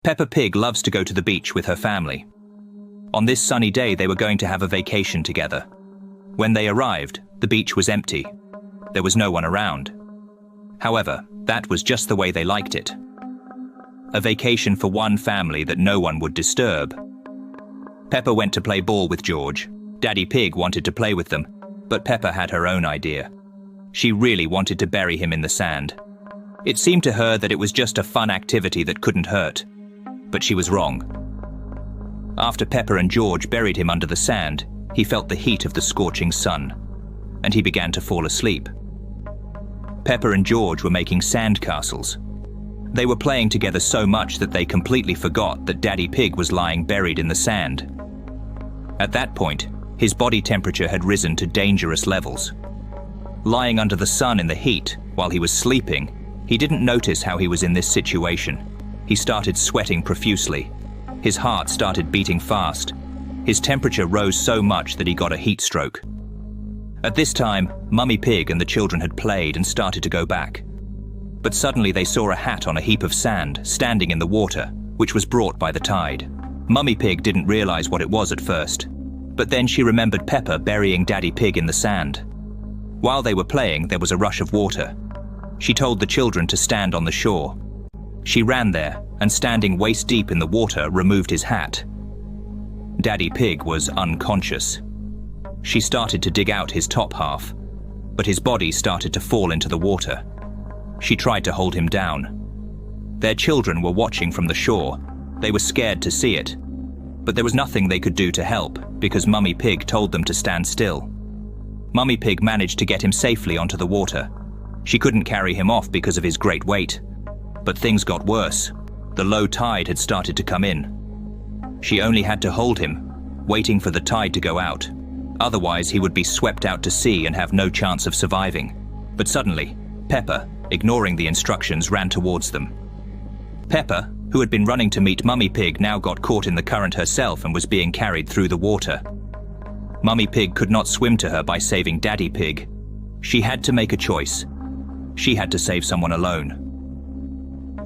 Peppa Pig loves to go to the beach with her family. On this sunny day, they were going to have a vacation together. When they arrived, the beach was empty. There was no one around. However, that was just the way they liked it. A vacation for one family that no one would disturb. Peppa went to play ball with George. Daddy Pig wanted to play with them, but Peppa had her own idea. She really wanted to bury him in the sand. It seemed to her that it was just a fun activity that couldn't hurt. But she was wrong. After Peppa and George buried him under the sand, he felt the heat of the scorching sun, and he began to fall asleep. Peppa and George were making sand castles. They were playing together so much that they completely forgot that Daddy Pig was lying buried in the sand. At that point, his body temperature had risen to dangerous levels. Lying under the sun in the heat while he was sleeping, he didn't notice how he was in this situation. He started sweating profusely. His heart started beating fast. His temperature rose so much that he got a heat stroke. At this time, Mummy Pig and the children had played and started to go back. But suddenly they saw a hat on a heap of sand standing in the water, which was brought by the tide. Mummy Pig didn't realize what it was at first, but then she remembered Peppa burying Daddy Pig in the sand. While they were playing, there was a rush of water. She told the children to stand on the shore. She ran there and, standing waist deep in the water, removed his hat. Daddy Pig was unconscious. She started to dig out his top half, but his body started to fall into the water. She tried to hold him down. Their children were watching from the shore. They were scared to see it, but there was nothing they could do to help because Mummy Pig told them to stand still. Mummy Pig managed to get him safely onto the water. She couldn't carry him off because of his great weight. But things got worse. The low tide had started to come in. She only had to hold him, waiting for the tide to go out. Otherwise, he would be swept out to sea and have no chance of surviving. But suddenly, Peppa, ignoring the instructions, ran towards them. Peppa, who had been running to meet Mummy Pig, now got caught in the current herself and was being carried through the water. Mummy Pig could not swim to her by saving Daddy Pig. She had to make a choice. She had to save someone alone.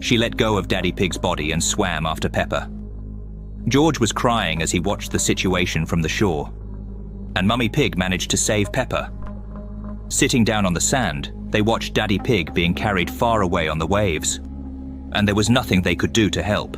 She let go of Daddy Pig's body and swam after Peppa. George was crying as he watched the situation from the shore, and Mummy Pig managed to save Peppa. Sitting down on the sand, they watched Daddy Pig being carried far away on the waves, and there was nothing they could do to help.